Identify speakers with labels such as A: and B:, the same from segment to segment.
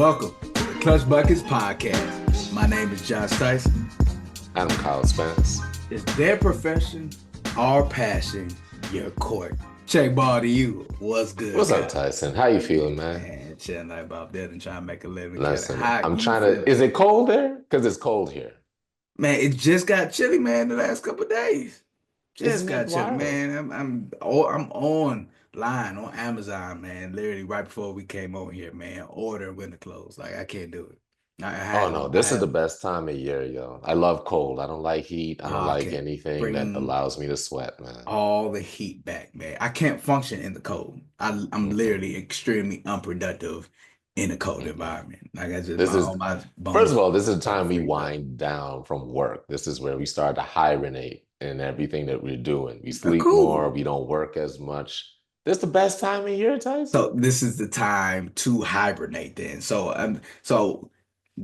A: Welcome to the Clutch Buckets Podcast. My name is Josh Tyson.
B: I'm Kyle Spence.
A: It's their profession, our passion, your court. Check ball to you. What's good,
B: What's
A: Kyle?
B: up, Tyson? How you feeling, man?
A: Man, chilling like Bob Dylan and trying to make a living.
B: Listen,
A: How
B: I'm
A: you
B: trying
A: feel?
B: to. Is it cold there? Because it's cold here.
A: Man, it just got chilly, man, the last couple of days. Just
B: Isn't
A: got
B: that
A: chilly,
B: wild?
A: man. I'm online on Amazon, man. Literally right before we came over here, man. Ordering winter clothes. Like I can't do it.
B: Oh no,
A: I
B: this is the
A: have
B: best time of year, yo. I love cold. I don't like heat. I don't
A: I
B: like
A: can
B: anything that
A: bring
B: allows me to sweat, man.
A: all the heat back, man. I can't function in the cold. I'm
B: Mm-mm,
A: literally extremely unproductive in a cold
B: mm-mm.
A: environment. Like I just
B: This
A: my
B: is,
A: all my
B: first of
A: bones
B: all, this is the
A: start to
B: time we
A: freeze up.
B: wind down from work. This is where we start to hibernate in everything that we're doing. We sleep more.
A: Cool.
B: We don't work as much. This the best time of year,
A: So
B: Tyson?
A: this is the time to hibernate then. So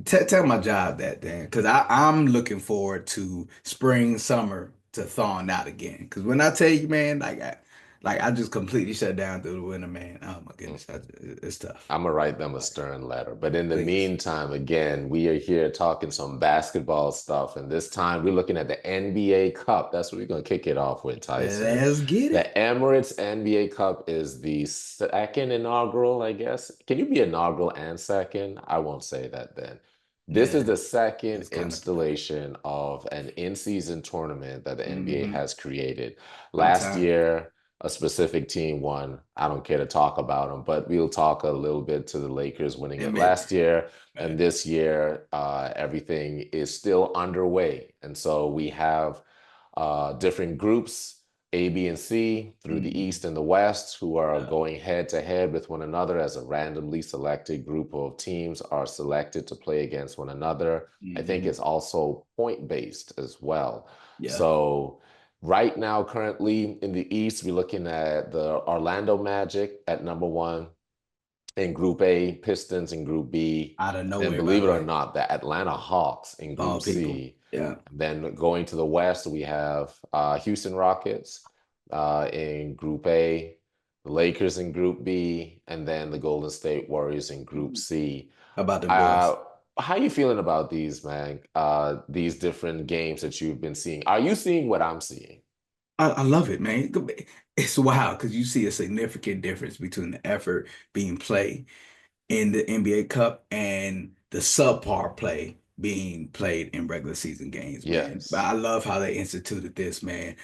A: tell my job that then, because I'm looking forward to spring, summer to thawing out again. Because when I tell you, man, like I just completely shut down through the winter, man. Oh my goodness, it's tough.
B: I'm gonna write them a stern letter. But in the
A: Please,
B: meantime, again, we are here talking some basketball stuff, and this time we're looking at the NBA Cup. That's what we're gonna kick it off with, Tyson.
A: let's get
B: The
A: it.
B: Emirates NBA Cup is the second inaugural, I guess. Can you be inaugural and second? I won't say that then. This is
A: Yeah,
B: the second
A: it's kind of
B: installation of an in-season tournament that the NBA has created.
A: about
B: Last
A: time.
B: year, a specific team won. I don't care to talk about them, but we'll talk a little bit to the Lakers winning it
A: Admit,
B: last year.
A: right.
B: And this year, everything is still underway. And so we have different groups, A, B, and C, through the
A: Mm,
B: East and the West, who are
A: yeah.
B: going head to head with one another as a randomly selected group of teams are selected to play against one another. I think
A: Hmm.
B: it's also point based as well.
A: Yeah.
B: So, right now, currently in the East, we're looking at the Orlando Magic at number one in Group A, Pistons in Group B,
A: Out of
B: and then
A: nowhere, by
B: believe
A: the
B: it or
A: way.
B: not, the Atlanta Hawks in
A: All
B: Group
A: people.
B: C.
A: Yeah.
B: And then going to the West, we have Houston Rockets in Group A, the Lakers in Group B, and then the Golden State Warriors in Group C.
A: How about them
B: Uh,
A: boys?
B: how you feeling about these, man? These different games that you've been seeing. Are you seeing what I'm seeing?
A: I love it, man. It's wild because you see a significant difference between the effort being played in the NBA Cup and the subpar play being played in regular season games, man. But
B: Yes.
A: I love how they instituted this, man.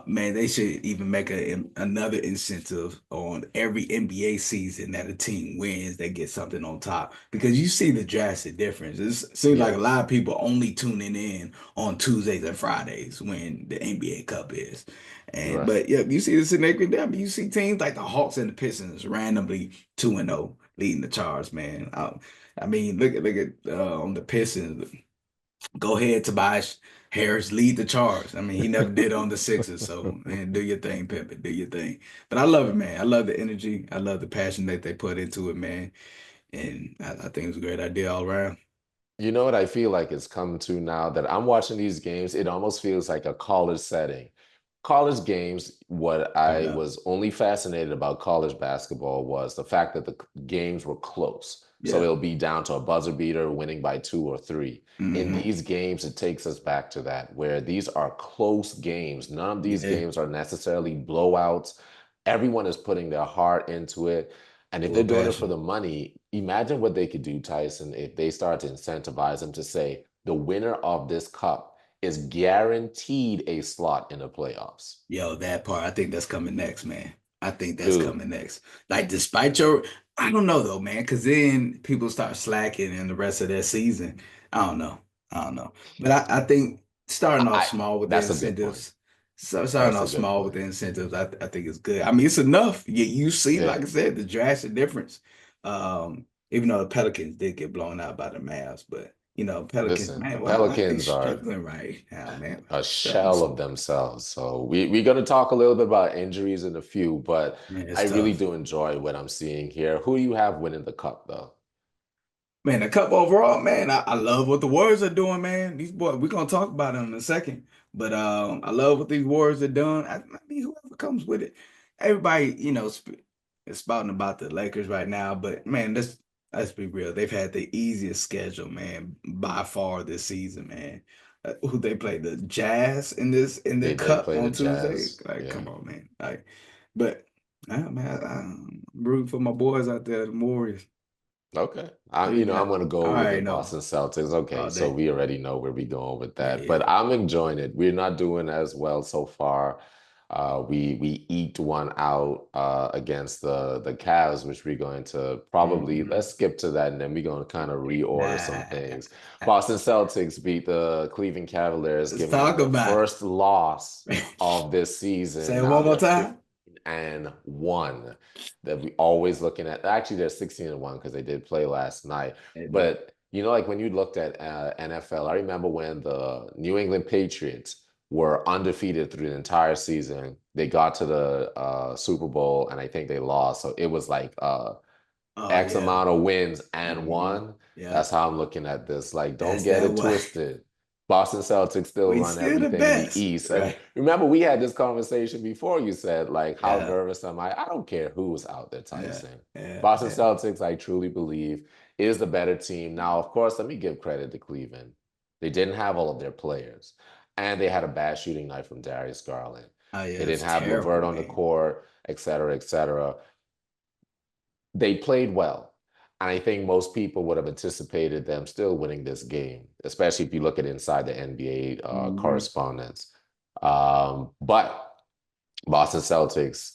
A: Man, they should even make another incentive on every NBA season that a team wins, they get something on top because you see the drastic difference. It seems like a lot
B: Yes.
A: of people only tuning in on Tuesdays and Fridays when the NBA Cup is. And
B: Right.
A: but yeah, you see the significant difference. You see teams like the Hawks and the Pistons randomly 2-0 leading the charge, man. I mean, look at on the Pistons. Go ahead, Tobias Harris, lead the charge. I mean, he never did on the Sixers, so man, do your thing, Pimpin, do your thing. But I love it, man. I love the energy. I love the passion that they put into it, man. And I think it's a great idea all around.
B: You know what I feel like it's come to now that I'm watching these games, it almost feels like a college setting. College games, what
A: No
B: I
A: doubt.
B: was only fascinated about college basketball was the fact that the games were close. So
A: Yeah.
B: it'll be down to a buzzer beater winning by two or three. In
A: Hmm.
B: these games, it takes us back to that, where these are close games. None of these
A: Yeah.
B: games are necessarily blowouts. Everyone is putting their heart into it. And if they're
A: Full
B: doing it for
A: passion.
B: the money, imagine what they could do, Tyson, if they start to incentivize them to say, the winner of this cup is guaranteed a slot in the playoffs.
A: Yo, that part, I think that's coming next, man. I think that's
B: Dude,
A: coming next. Like, despite your, I don't know though, man, because then people start slacking in the rest of their season. I don't know. I don't know. But I think starting off
B: I
A: small with the
B: that's a good point.
A: incentives, so starting
B: That's a
A: off
B: good
A: small with
B: point.
A: the incentives, I think it's good. I mean, it's enough. You see, like
B: Yeah.
A: I said, the drastic difference. Even though the Pelicans did get blown out by the Mavs, but Pelicans,
B: Listen, the
A: man, why they
B: Pelicans are
A: struggling right now, man?
B: a
A: Struggling
B: shell of
A: so,
B: themselves. So we're going to talk a little bit about injuries in a few, but
A: man,
B: I
A: it's
B: really
A: tough.
B: do enjoy what I'm seeing here. Who do you have winning the cup, though?
A: Man, the cup overall, man, I love what the Warriors are doing, man. These boys, we're gonna talk about them in a second. But I love what these Warriors are doing. I mean, whoever comes with it, everybody, is spouting about the Lakers right now. But man, let's be real. They've had the easiest schedule, man, by far this season, man. Who they play the Jazz in the
B: They did
A: cup
B: play the
A: on Tuesday.
B: Jazz.
A: Like,
B: Yeah.
A: come on, man. Like, but man, I'm rooting for my boys out there, the Warriors.
B: Okay.
A: They
B: I'm
A: got.
B: going to go
A: I
B: with the
A: already know
B: Boston Celtics. Okay,
A: all
B: so
A: day.
B: we already know where we're going with
A: Yeah,
B: that.
A: yeah.
B: But I'm enjoying it. We're not doing as well so far. We eked one out against the Cavs, which we're going to probably
A: Mhm.
B: let's skip to that, and then we're going to kind of reorder some things. Boston Celtics beat the Cleveland Cavaliers,
A: Let's
B: giving them
A: talk
B: their
A: about
B: first loss
A: it.
B: of this
A: Say
B: season.
A: it
B: Now
A: one more
B: they're
A: time.
B: 15-1 that we always looking at. Actually, they're 16-1 because they did play last night.
A: They did.
B: But like when you looked at NFL, I remember when the New England Patriots were undefeated through the entire season. They got to the Super Bowl and I think they lost. So it was like
A: Oh
B: X
A: yeah.
B: amount of wins and
A: Hmm.
B: one.
A: Yeah.
B: That's how I'm looking at this. Like, don't
A: That's
B: get
A: that
B: it
A: way.
B: twisted. Boston Celtics still
A: We
B: run
A: still the
B: everything in the
A: best.
B: East. And
A: Right.
B: remember, we had this conversation before. You said, like, how
A: Yeah.
B: nervous am I? I don't care who's out there,
A: Yeah.
B: Tyson.
A: Yeah.
B: Boston
A: Yeah.
B: Celtics, I truly believe, is the better team. Now, of course, let me give credit to Cleveland. They didn't have all of their players, and they had a bad shooting night from Darius Garland.
A: Oh
B: They
A: yeah, it's
B: didn't have
A: terrible,
B: Levert on the
A: man.
B: court, et cetera, et cetera. They played well. And I think most people would have anticipated them still winning this game, especially if you look at inside the NBA
A: Hmm.
B: correspondence. But Boston Celtics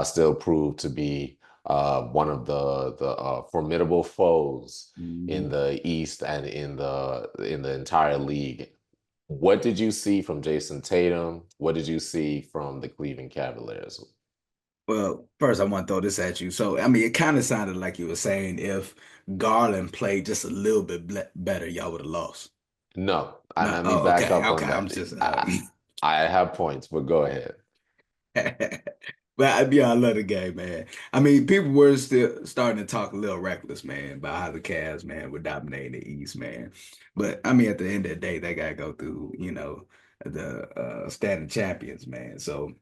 B: still proved to be one of the formidable foes in
A: Hmm.
B: the East and in the entire league. What did you see from Jason Tatum? What did you see from the Cleveland Cavaliers?
A: Well, first I want to throw this at you. So, I mean, it kind of sounded like you were saying if Garland played just a little bit better, y'all would have lost.
B: No, and
A: No.
B: let me
A: Oh,
B: back
A: okay.
B: up
A: Okay.
B: on
A: I'm
B: that.
A: just.
B: I have points, but go ahead.
A: But yeah, I love the game, man. I mean, people were still starting to talk a little reckless, man, about how the Cavs, man, were dominating the East, man. But I mean, at the end of the day, they gotta go through, the standing champions, man. So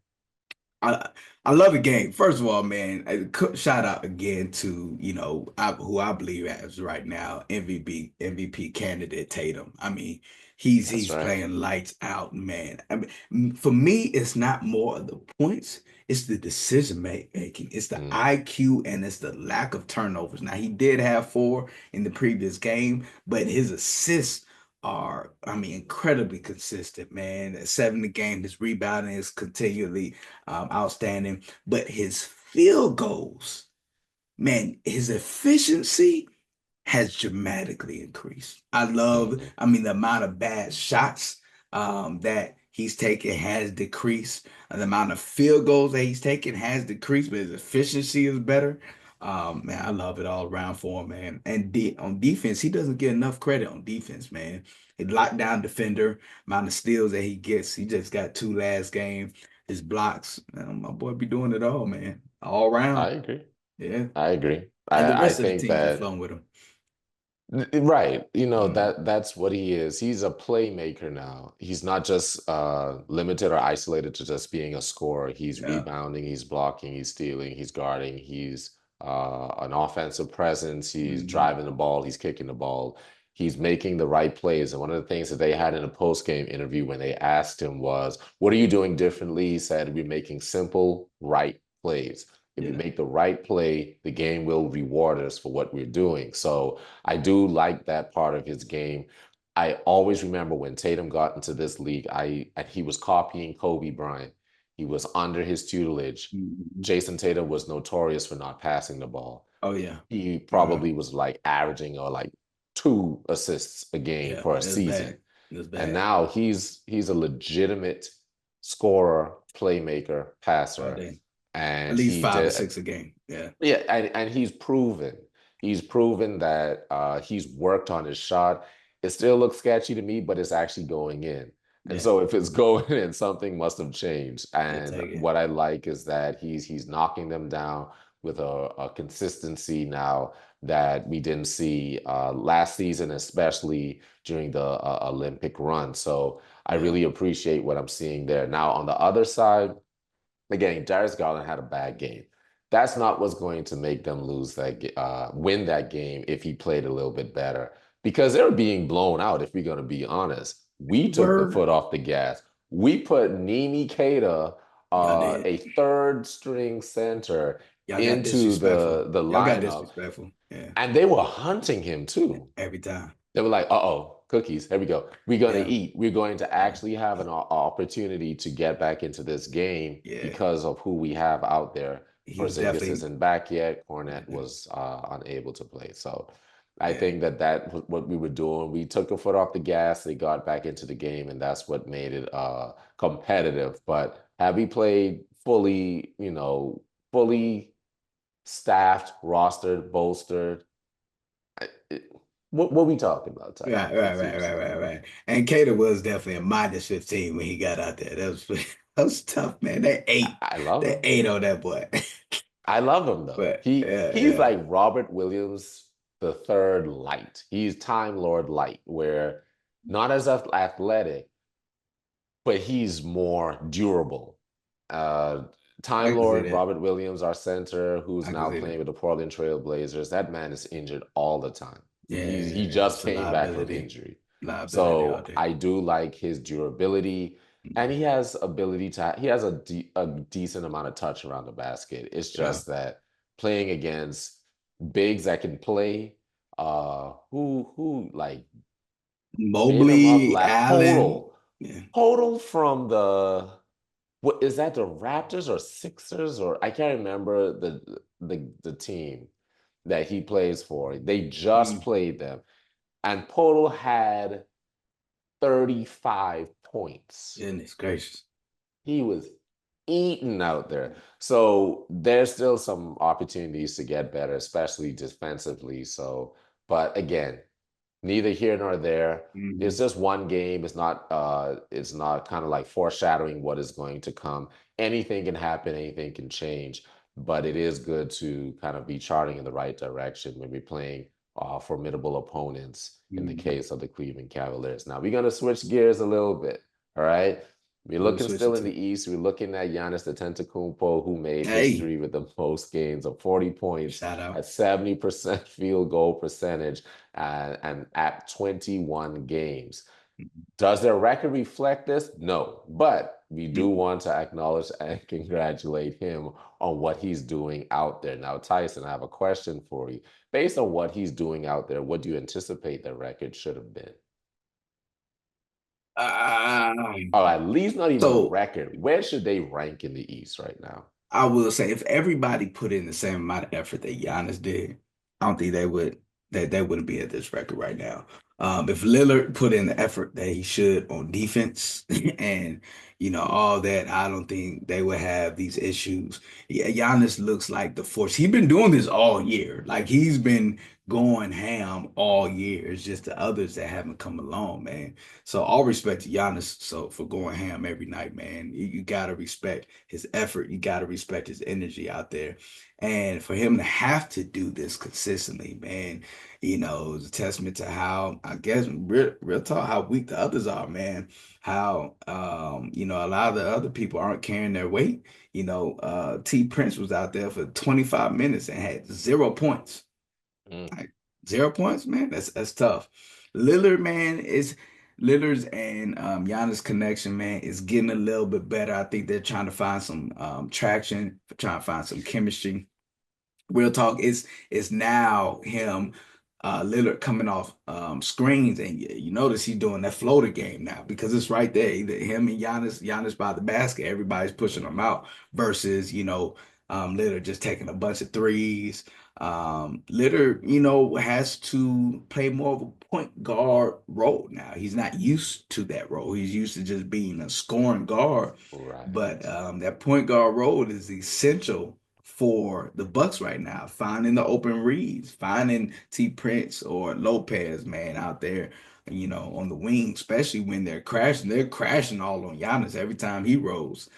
A: I I love the game. First of all, man, shout out again to, who I believe as right now MVP candidate Tatum. I mean,
B: That's
A: he's
B: right.
A: playing lights out, man. I mean, for me, it's not more of the points, it's the decision making. It's the
B: Mm,
A: IQ and it's the lack of turnovers. Now, he did have four in the previous game, but his assists are, I mean, incredibly consistent, man. Seven a game, his rebounding is continually outstanding. But his field goals, man, his efficiency has dramatically increased.
B: mhm.
A: I mean, the amount of bad shots that he's taken has decreased. The amount of field goals that he's taken has decreased, but his efficiency is better. Man, I love it all around for him, man. And on defense, he doesn't get enough credit on defense, man. He lockdown defender, amount of steals that he gets. He just got two last game. His blocks, man, my boy be doing it all, man. All
B: I
A: around.
B: agree.
A: Yeah.
B: I agree.
A: And the
B: I
A: rest of the
B: think
A: team be
B: that
A: flowing with him.
B: right,
A: Mm,
B: that's what he is. He's a playmaker now. He's not just limited or isolated to just being a scorer. He's
A: yeah.
B: rebounding, he's blocking, he's stealing, he's guarding, he's an offensive presence, he's
A: Hmm.
B: driving the ball, he's kicking the ball, he's making the right plays. And one of the things that they had in a post-game interview when they asked him was, "What are you doing differently?" He said, "We're making simple, right plays. If we
A: Yeah.
B: make the right play, the game will reward us for what we're doing." So I do like that part of his game. I always remember when Tatum got into this league, he was copying Kobe Bryant. He was under his tutelage.
A: Mhm.
B: Jason Tatum was notorious for not passing the ball.
A: Oh yeah.
B: He
A: Yeah.
B: probably was like averaging or like 2 assists a game
A: Yeah.
B: per
A: It's
B: season.
A: bad. It's
B: And
A: bad.
B: now he's a legitimate scorer, playmaker,
A: All
B: passer.
A: day. At
B: And
A: least
B: he
A: five or
B: did
A: six a game. Yeah.
B: yeah, and he's proven that he's worked on his shot. It still looks sketchy to me, but it's actually going in. And
A: Yeah.
B: so if it's going in, something must have changed.
A: He'll
B: And
A: take it.
B: what I like is that he's knocking them down with a consistency now that we didn't see last season, especially during the Olympic run. So I
A: Yeah.
B: really appreciate what I'm seeing there. Now on the other side, again, Darius Garland had a bad game. that's not what's going to make them win that game if he played a little bit better because they're being blown out. If we're going to be honest, we took the
A: Word.
B: foot off the gas. We put Nimi Keita,
A: Y'all did.
B: a third string center,
A: Y'all got
B: into
A: disrespectful.
B: the
A: Y'all got
B: lineup,
A: disrespectful. Yeah.
B: and they were hunting him too.
A: Every time.
B: They were like, uh-oh, cookies, here we go. We're going to
A: Yeah.
B: eat. We're going to
A: Yeah.
B: actually have an opportunity to get back into this game
A: Yeah.
B: because of who we have out there.
A: He was
B: Porzingis
A: definitely.
B: isn't back yet. Cornette
A: Yeah.
B: was unable to play. So I
A: Yeah.
B: think that was what we were doing. We took a foot off the gas. They got back into the game, and that's what made it competitive. But have we played fully, fully staffed, rostered, bolstered? What we talking about, Tyson?
A: Right, right, right, right,
B: Seriously.
A: right, right. And Cater was definitely a minus 15 when he got out there. That was that was tough, man.
B: I love
A: They
B: him.
A: ate on that boy.
B: I love him though.
A: But
B: He's
A: yeah,
B: like Robert Williams the third light. He's Time Lord light, where not as athletic, but he's more durable. Uh,
A: I
B: Time
A: can see
B: Lord
A: that.
B: Robert Williams, our center, who's
A: I can
B: now
A: see
B: playing
A: that.
B: with the Portland Trail Blazers. That man is injured all the time. He
A: Yeah,
B: just
A: it's a
B: came back from
A: liability.
B: injury.
A: Liability out
B: So
A: there.
B: I do like his durability, and
A: Mhm.
B: he has a decent amount of touch around the basket. It's
A: Yeah.
B: just that playing against bigs that can play, who like ate him up
A: Mobley,
B: last
A: Allen. Yeah.
B: total from what is that, the Raptors or Sixers, or I can't remember the team that he plays for. They just
A: Mm,
B: played them, and Total had 35 points.
A: goodness gracious.
B: He was eating out there. So there's still some opportunities to get better, especially defensively. So, but again, neither here nor there. It's
A: Hmm.
B: just one game. It's not kind of like foreshadowing what is going to come. Anything can happen, anything can change, but it is good to kind of be charting in the right direction when we're playing formidable opponents in the
A: Hmm.
B: case of the Cleveland Cavaliers. Now we're gonna switch gears a little bit. All right. We're
A: What we
B: looking
A: switching
B: still in
A: to?
B: the East. We're looking at Giannis Antetokounmpo, who made
A: Hey,
B: history with the most games of 40 points
A: shout out.
B: at 70% field goal percentage and at 21 games. Does their record reflect this? No, but we do
A: Mhm.
B: want to acknowledge and congratulate him on what he's doing out there. Now, Tyson, I have a question for you. Based on what he's doing out there, what do you anticipate the record should have been?
A: Uh,
B: Or at least not even a
A: so
B: record. Where should they rank in the East right now?
A: I will say if everybody put in the same amount of effort that Giannis did, I don't think they wouldn't be at this record right now. If Lillard put in the effort that he should on defense and all that, I don't think they would have these issues. Yeah, Giannis looks like the force. He's been doing this all year. Like he's been going ham all year. It's just the others that haven't come along, man. So all respect to Giannis so for going ham every night, man. You gotta respect his effort. You gotta respect his energy out there. And for him to have to do this consistently, man, is a testament to how I guess real talk how weak the others are, man. How a lot of the other people aren't carrying their weight. T Prince was out there for 25 minutes and had 0 points.
B: Mm,
A: Like 0 points, man. That's tough. Lillard, man, is Lillard's and Giannis connection, man, is getting a little bit better. I think they're trying to find some traction, trying to find some chemistry. Real talk is now him Lillard coming off screens and you notice he's doing that floater game now because it's right there. Either him and Giannis by the basket, everybody's pushing them
B: mhm.
A: out versus Lillard just taking a bunch of threes. Lillard, has to play more of a point guard role now. He's not used to that role. He's used to just being a scoring guard, but
B: Right.
A: that point guard role is essential for the Bucks right now, finding the open reads, finding T Prince or Lopez, man, out there, on the wing, especially when they're crashing. They're crashing all on Giannis every time he rolls.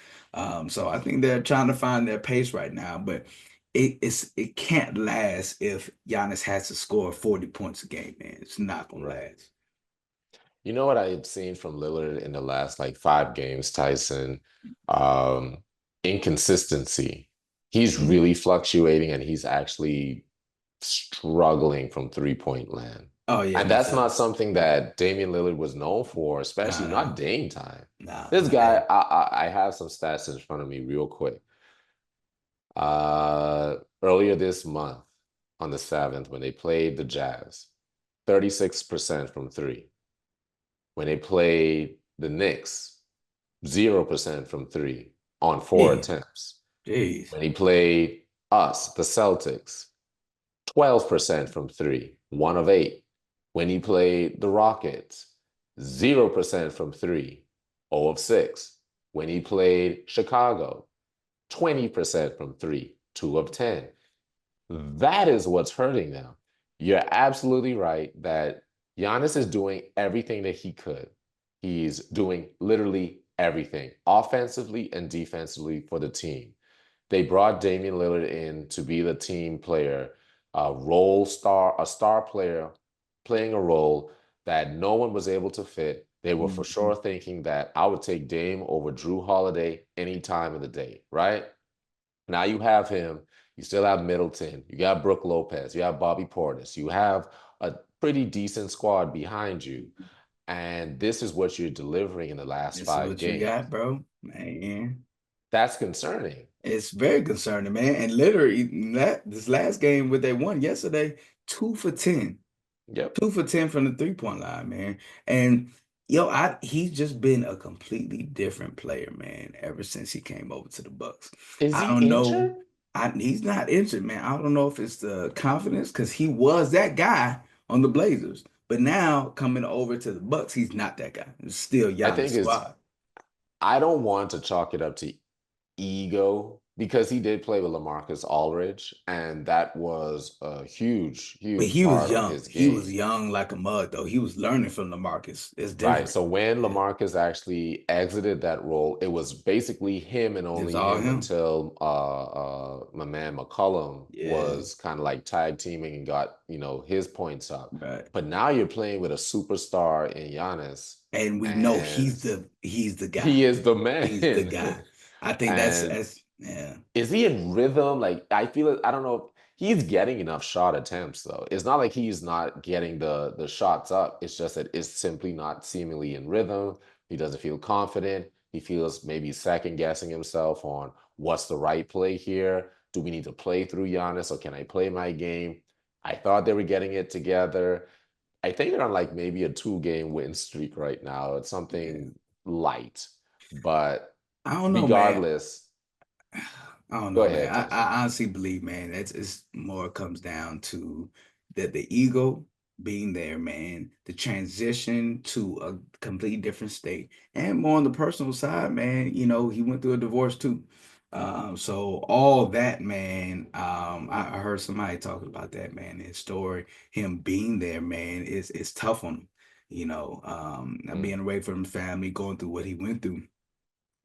A: So I think they're trying to find their pace right now, but it can't last if Giannis has to score 40 points a game, man. It's not gonna
B: Right.
A: last.
B: You know what I've seen from Lillard in the last like 5 games, Tyson? Um, Inconsistency. He's
A: Mhm.
B: really fluctuating and he's actually struggling from 3-point land.
A: Oh yeah,
B: And
A: me
B: that's
A: too.
B: not something that Damian Lillard was known for, especially
A: Nah,
B: not
A: nah,
B: Dame time.
A: nah,
B: This
A: not
B: guy,
A: that.
B: I have some stats in front of me real quick. Earlier this month, on the 7th, when they played the Jazz, 36% from three. When they played the Knicks, 0% from three on four
A: Yeah,
B: attempts.
A: jeez.
B: When he played us, the Celtics, 12% from three, one of eight. When he played the Rockets, 0% from three, 0 of six. When he played Chicago, 20% from three, 2 of 10. That is what's hurting them. You're absolutely right that Giannis is doing everything that he could. He's doing literally everything, offensively and defensively for the team. They brought Damian Lillard in to be the team player, a star player playing a role that no one was able to fit. They were for
A: Mhm.
B: sure thinking that I would take Dame over Drew Holiday any time of the day, right? Now you have him. You still have Middleton. You got Brooke Lopez. You have Bobby Portis. You have a pretty decent squad behind you. And this is what you're delivering in the last
A: This is
B: five
A: what you got,
B: games.
A: bro. Man,
B: That's concerning.
A: it's very concerning, man. And literally, this last game what they won yesterday, 2 for 10.
B: Yep.
A: 2 for 10 from the 3-point line, man. And he's just been a completely different player, man, ever since he came over to the Bucks.
B: Is
A: I
B: he
A: don't know.
B: injured?
A: He's not injured, man. I don't know if it's the confidence because he was that guy on the Blazers. But now coming over to the Bucks, he's not that guy. It's still
B: I
A: Giannis'
B: think is
A: squad.
B: I don't want to chalk it up to ego because he did play with LaMarcus Aldridge, and that was a huge,
A: But
B: huge
A: he was
B: part of
A: young.
B: his
A: He was
B: game.
A: young like a mug, though. He was learning from LaMarcus. It's
B: Right.
A: different.
B: So when
A: Yeah.
B: LaMarcus actually exited that role, it was basically him and
A: It's
B: only
A: all
B: him
A: him.
B: until my man McCollum
A: Yeah.
B: was kind of like tag teaming and got, his points up.
A: Right.
B: But now you're playing with a superstar in Giannis,
A: And we know
B: and
A: he's the guy.
B: he is the
A: He's the
B: man.
A: guy. I think
B: And
A: that's yeah.
B: is he in rhythm? Like I feel it. I don't know. He's getting enough shot attempts though. It's not like he's not getting the shots up. It's just that it's simply not seemingly in rhythm. He doesn't feel confident. He feels maybe second guessing himself on what's the right play here. Do we need to play through Giannis or can I play my game? I thought they were getting it together. I think they're on like maybe a 2-game win streak right now. It's
A: Yeah.
B: something light, but
A: I don't know, man.
B: regardless,
A: I don't
B: go
A: know, man.
B: ahead,
A: I
B: Tyson.
A: honestly believe, man, it's more comes down to the ego being there, man, the transition to a completely different state, and more on the personal side, man. He went through a divorce too. So all that, man. I heard somebody talking about that, man. His story, him being there, man, is tough on him. Being
B: Mm,
A: away from family, going through what he went through.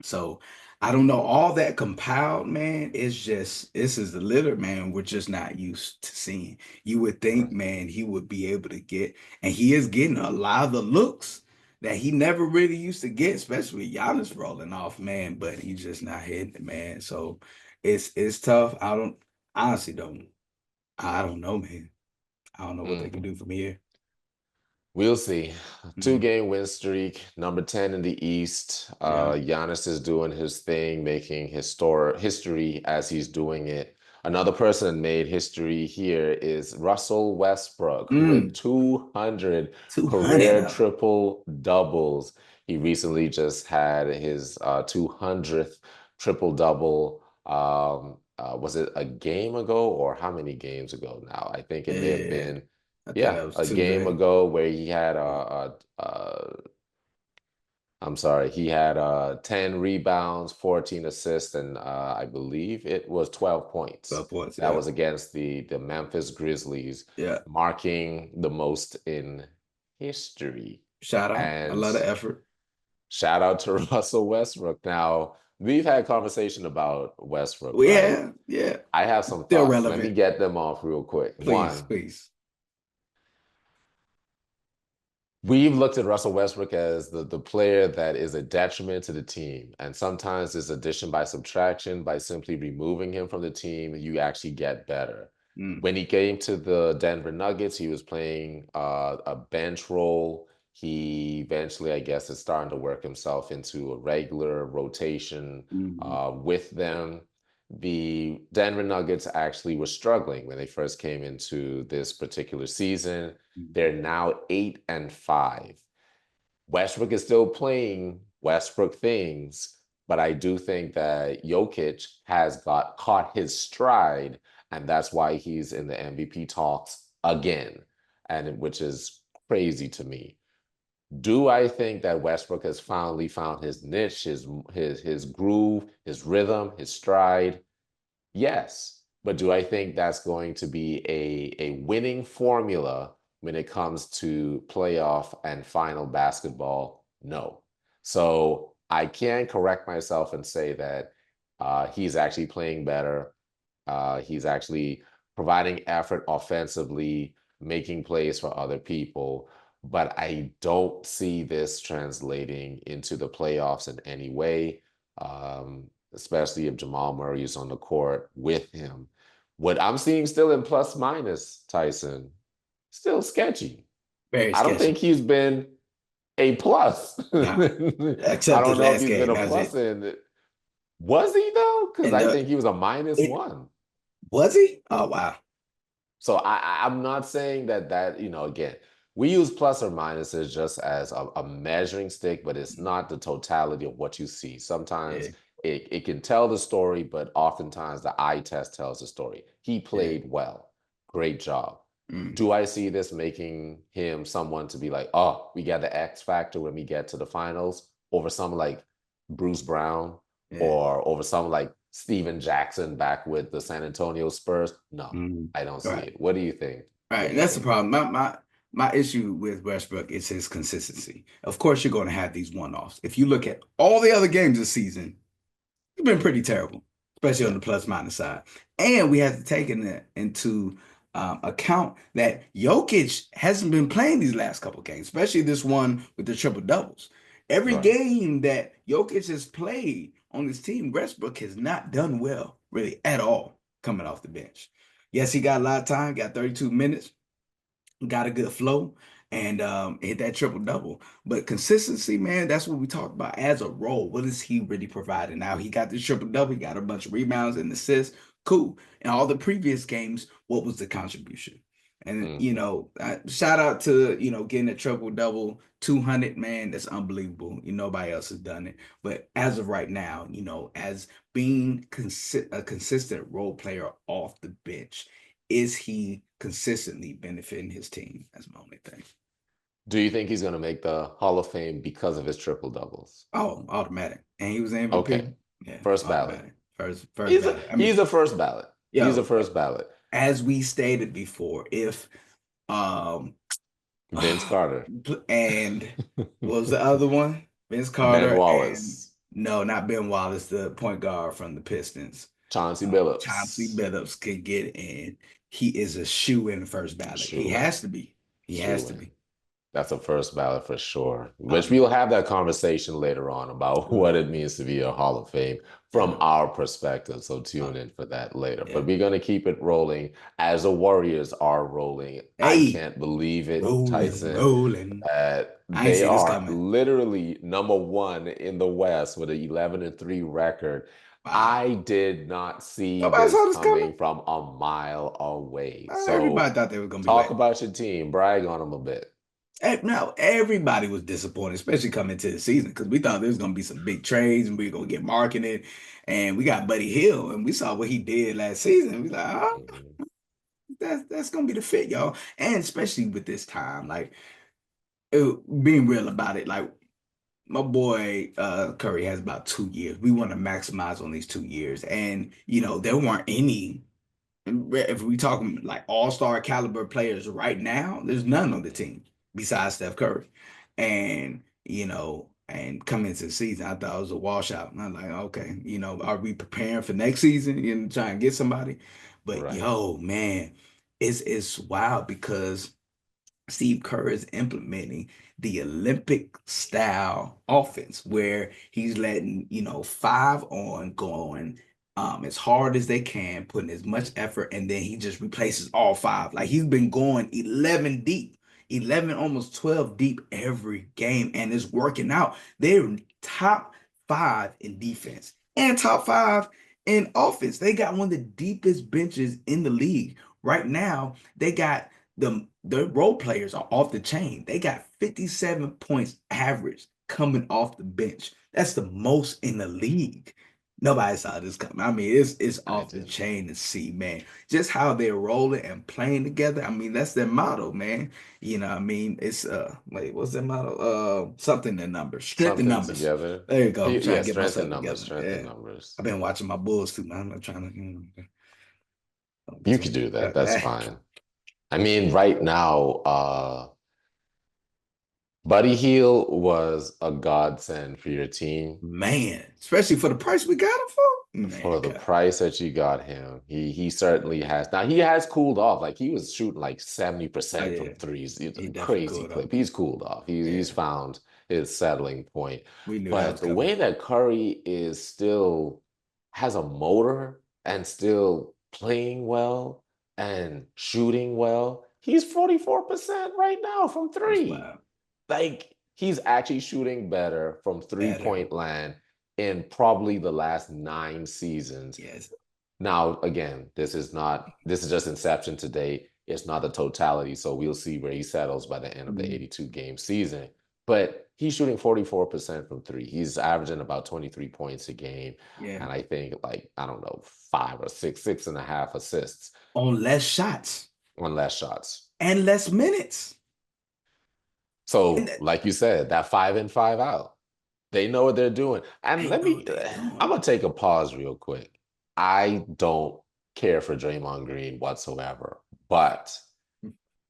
A: So I don't know. All that compiled, man, it's just this is the litter, man. We're just not used to seeing. You would think,
B: right.
A: man, he would be able to get, and he is getting a lot of the looks that he never really used to get, especially with Giannis rolling off, man. But he's just not hitting it, man. So it's tough. I don't know, man. I don't know what they can
B: Mhm.
A: do from here.
B: We'll see. Two
A: Mhm.
B: game win streak, number 10 in the East.
A: Yeah.
B: Giannis is doing his thing, making history as he's doing it. Another person that made history here is Russell Westbrook with
A: Mm,
B: 200
A: 200
B: career
A: of
B: triple doubles. He recently just had his 200th triple double. Was it a game ago or how many games ago now? I think it may have
A: yeah.
B: been.
A: I think
B: Yeah,
A: that was
B: a game
A: Tuesday.
B: ago where he had
A: Yeah.
B: I'm sorry, he had 10 rebounds, 14 assists, and I believe it was 12
A: 12
B: points.
A: points.
B: That
A: Yeah.
B: was against the Memphis Grizzlies,
A: Yeah.
B: marking the most in history.
A: Shout out. I
B: And
A: love the effort.
B: shout out to Russell Westbrook. Now, we've had conversation about Westbrook,
A: Well,
B: right?
A: yeah. Yeah.
B: I have some
A: Still
B: thoughts. Let me
A: relevant.
B: get them off real quick.
A: Please,
B: One,
A: please.
B: We've looked at Russell Westbrook as the player that is a detriment to the team. And sometimes it's addition by subtraction. By simply removing him from the team, you actually get better.
A: Mm,
B: When he came to the Denver Nuggets, he was playing a bench role. He eventually, I guess, is starting to work himself into a regular rotation
A: mhm,
B: with them. The Denver Nuggets actually were struggling when they first came into this particular season.
A: mhm.
B: They're now 8-5. Westbrook is still playing Westbrook things, but I do think that Jokic has got caught his stride, and that's why he's in the MVP talks again, and which is crazy to me. Do I think that Westbrook has finally found his niche, his groove, his rhythm, his stride? Yes, but do I think that's going to be a winning formula when it comes to playoff and final basketball? No. So I can correct myself and say that he's actually playing better. He's actually providing effort offensively, making plays for other people. But I don't see this translating into the playoffs in any way. Especially if Jamal Murray is on the court with him. What I'm seeing still in plus minus, Tyson, still sketchy.
A: Very
B: I don't
A: sketchy.
B: think he's been a plus.
A: Nah,
B: I
A: except
B: don't
A: this
B: know if
A: last
B: he's been
A: game.
B: a
A: That was
B: plus
A: it.
B: in. Was he though? Because
A: And
B: I think he was a minus
A: it
B: one.
A: was he? Oh wow.
B: So I'm not saying that again, we use plus or minuses just as a measuring stick, but it's not the totality of what you see.
A: Yeah,
B: Sometimes it can tell the story, but oftentimes the eye test tells the story. He
A: yeah.
B: played well. Great job.
A: Mm,
B: Do I see this making him someone to be like, oh, we got the X factor when we get to the finals over someone like Bruce Brown
A: yeah.
B: or over someone like Steven Jackson back with the San Antonio Spurs? No.
A: Mm.
B: I don't see
A: Right.
B: it. What do you think?
A: Right.
B: What do
A: And
B: you
A: that's the
B: think?
A: problem. My issue with Westbrook is his consistency. Of course, you're going to have these one-offs. If you look at all the other games this season, it's been pretty terrible, especially on
B: Yeah,
A: the plus minus side. And we have to take into account that Jokic hasn't been playing these last couple games, especially this one with the triple doubles. Every
B: right.
A: game that Jokic has played on his team, Westbrook has not done well, really, at all, coming off the bench. Yes, he got a lot of time, got 32 minutes, got a good flow, and hit that triple double. But consistency, man, that's what we talk about as a role. What is he really providing? Now he got this triple double, he got a bunch of rebounds and assists. Cool. In all the previous games, what was the contribution? And
B: Hmm.
A: shout out to getting a triple double 200, man. That's unbelievable. Nobody else has done it. But as of right now, as being a consistent role player off the bench, is he consistently benefiting his team? That's my only thing.
B: Do you think he's going to make the Hall of Fame because of his triple doubles?
A: Oh, automatic. And he was the
B: Okay.
A: MVP. Yeah,
B: First ballot.
A: automatic. First
B: He's a
A: ballot. I
B: he's
A: mean,
B: a first ballot. He's a
A: yo,
B: first ballot.
A: as we stated before, if um
B: Vince Carter.
A: and what was the other one? Vince
B: Ben
A: Carter and
B: Wallace.
A: no, not Ben Wallace, the point guard from the Pistons.
B: Chauncey
A: Chauncey
B: Billups.
A: Billups could get in. He is a shoe in the first ballot. He
B: Shoe
A: has
B: in.
A: to be. He has
B: Shoe
A: to
B: in.
A: be.
B: That's a first ballot for sure. Which we will
A: Automatic.
B: have that conversation later on about what it means to be a Hall of Fame from
A: Yeah.
B: our perspective. So
A: Uh,
B: tune in for that later. But
A: yeah.
B: we're going to keep it rolling as the Warriors are rolling. I
A: Hey,
B: can't believe it,
A: rolling,
B: Tyson,
A: rolling.
B: that
A: I ain't
B: they
A: see this
B: are
A: coming.
B: literally number one in the West with an 11-3 record.
A: Wow.
B: I did not see
A: Nobody
B: this
A: saw this coming.
B: coming from a mile away. So
A: Everybody thought they were gonna be
B: talk
A: like,
B: about your team, brag on them a bit.
A: no, everybody was disappointed, especially coming into the season, because we thought there was gonna be some big trades and we were gonna get marketed. And we got Buddy Hill, and we saw what he did last season. We like, oh,
B: Mhm.
A: that's gonna be the fit, y'all. And especially with this time, like being real about it, like my boy Curry has about 2 years. We want to maximize on these 2 years. And there weren't any, if we talking like all-star caliber players right now, there's none on the team besides Steph Curry. And and coming into the season, I thought it was a washout. And I'm like, okay, are we preparing for next season? Trying to get somebody. But
B: Right.
A: yo, man, it's wild because Steve Kerr is implementing the Olympic style offense where he's letting, five on going as hard as they can, putting as much effort, and then he just replaces all five. Like he's been going 11 deep, 11, almost 12 deep every game, and it's working out. They're top five in defense and top five in offense. They got one of the deepest benches in the league. Right now, they got the role players are off the chain. They got 57 points average coming off the bench. That's the most in the league. Nobody saw this coming. I mean, it's
B: I
A: off the
B: didn't.
A: chain to see, man. Just how they're rolling and playing together. I mean, that's their motto, man. What I mean? It's wait, what's their motto? Something in numbers. Strength in
B: Something
A: numbers.
B: together.
A: There you go. I'm trying
B: Yeah,
A: to get
B: strength in
A: myself
B: numbers,
A: together.
B: strength in
A: Yeah.
B: numbers.
A: I've been watching my Bulls too, man. I'm not trying to, don't get
B: You
A: too
B: could
A: much.
B: do that. That's fine. I mean, right now, Buddy Heel was a godsend for your team.
A: Man, especially for the price we got him for. Man,
B: For the
A: God.
B: price that you got him, he certainly has. Now he has cooled off. Like he was shooting like
A: Oh
B: 70% from
A: yeah,
B: threes. It's
A: he
B: a
A: definitely
B: crazy
A: cooled up.
B: clip. He's cooled off. He's
A: Yeah,
B: found his settling point.
A: we knew that was
B: But the
A: coming.
B: way that Curry is still has a motor and still playing well and shooting well, he's 44% right now from
A: That's
B: three.
A: wild.
B: Like he's actually shooting better from
A: Better.
B: three-point land in probably the last 9 seasons.
A: Yes.
B: Now, again, this is just inception today. It's not the totality. So we'll see where he settles by the end of the
A: Mhm.
B: 82 game season. But he's shooting 44% from three. He's averaging about 23 points a game.
A: Yeah.
B: And I think like, I don't know, five or six and a half assists
A: On less shots
B: on less shots.
A: and less minutes. And
B: So, like you said, that 5 in, 5 out. They know what they're doing. And
A: they
B: let
A: know
B: me,
A: what they
B: I'm
A: doing.
B: gonna take a pause real quick. I don't care for Draymond Green whatsoever, but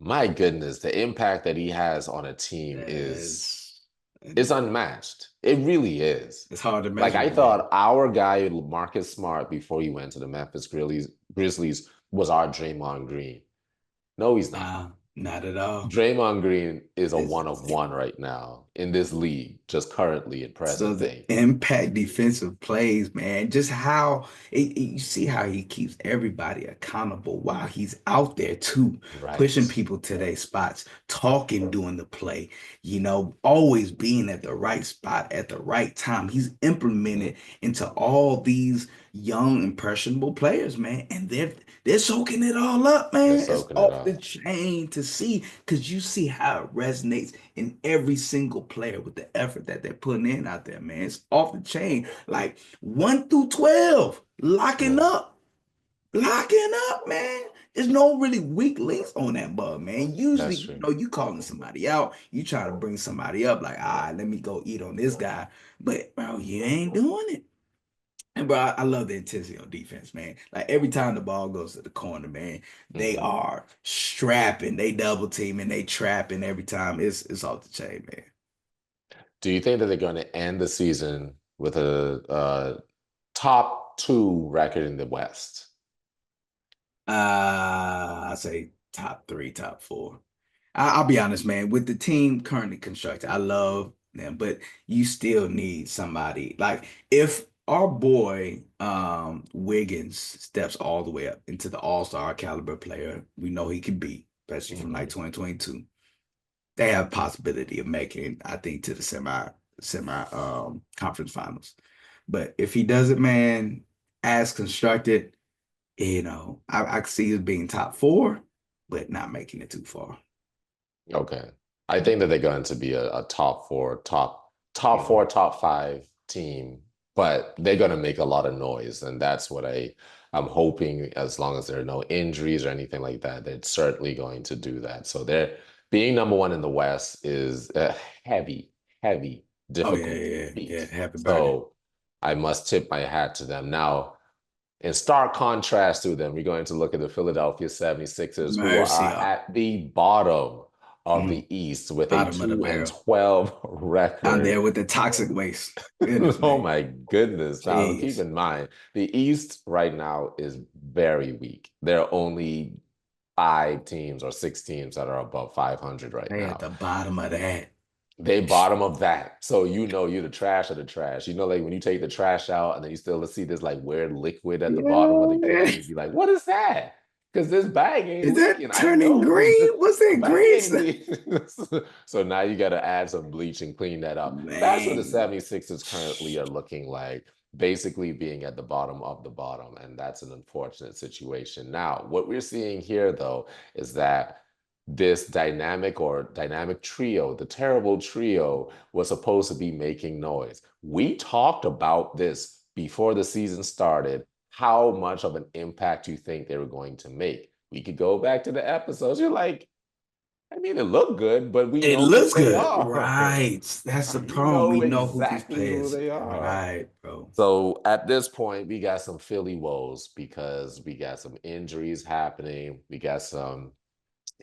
B: my goodness, the impact that he has on a team
A: It's,
B: is unmatched. It really is.
A: it's hard to
B: Like
A: measure
B: I
A: it, man.
B: thought our guy Marcus Smart before he went to the Memphis Grizzlies was our Draymond Green. No, he's not.
A: Nah, not at all.
B: Draymond Green is a
A: It's,
B: one of one right now in this league, just currently in
A: So
B: present
A: the
B: day.
A: impact defensive plays, man, just how you see how he keeps everybody accountable while he's out there too,
B: Right.
A: pushing people to their spots, talking during the play, always being at the right spot at the right time. He's implemented into all these young, impressionable players, man, and they're soaking it all up,
B: They're
A: man. It's
B: soaking it
A: off the
B: up.
A: chain to see because you see how it resonates in every single player with the effort that they're putting in out there, man. It's off the chain. Like 1 through 12,
B: Yeah,
A: locking up, man. There's no really weak links on that bug, man. Usually,
B: that's true.
A: you calling somebody out, you trying to bring somebody up, like, let me go eat on this guy. But bro, you ain't doing it. And bro, I love the intensity on defense, man. Like every time the ball goes to the corner, man, they
B: Mhm.
A: are strapping, they double teaming, they trapping every time. It's off the chain, man.
B: Do you think that they're going to end the season with a top two record in the West?
A: I say top three, top four. I'll be honest, man. With the team currently constructed, I love them, but you still need somebody. Like if our boy Wiggins steps all the way up into the all-star caliber player, we know he can be, especially from like
B: Mhm.
A: 2022. They have possibility of making, I think, to the semi conference finals. But if he does it, man, as constructed. I could see us being top four, but not making it too far.
B: Okay. I think that they're going to be a top four, top five team, but they're going to make a lot of noise, and that's what I'm hoping. As long as there are no injuries or anything like that, they're certainly going to do that. So they're being number one in the West is a heavy, heavy,
A: Oh yeah,
B: difficult
A: yeah, yeah.
B: feat.
A: Happy birthday.
B: So I must tip my hat to them. Now, in stark contrast to them, we're going to look at the Philadelphia 76ers, who
A: Mercy.
B: are at the bottom of
A: Mm,
B: the East with a
A: bottom of the
B: 2 and
A: barrel.
B: 12
A: Down
B: record.
A: there with the toxic waste. Goodness,
B: Oh
A: man.
B: my goodness. Now, keep
A: Jeez.
B: in mind, the East right now is very weak. They're only 5 teams or 6 teams that are above 500 right
A: They at
B: now.
A: the bottom of that.
B: They bottom of that. So you're the trash of the trash. Like when you take the trash out and then you still see this like weird liquid at the bottom of the can,
A: Yeah.
B: you'd be like, what is that? Because this bag ain't
A: Is
B: leaking.
A: that
B: I
A: turning
B: know the
A: green? What's that
B: bag
A: green
B: ain't
A: stuff?
B: leaking. So now you got to add some bleach and clean that up. That's what the
A: Man.
B: 76ers currently are looking like, basically being at the bottom of the bottom. And that's an unfortunate situation. Now, what we're seeing here, though, is that this dynamic trio, the terrible trio, was supposed to be making noise. We talked about this before the season started, how much of an impact you think they were going to make. We could go back to the episodes. You're like, I mean, it looked good, but we
A: It
B: know who
A: looks
B: they
A: good.
B: are.
A: Right. That's the
B: We
A: problem.
B: know
A: We know who these
B: exactly who
A: players.
B: they are.
A: Right, bro.
B: So at this point, we got some Philly woes because we got some injuries happening. We got some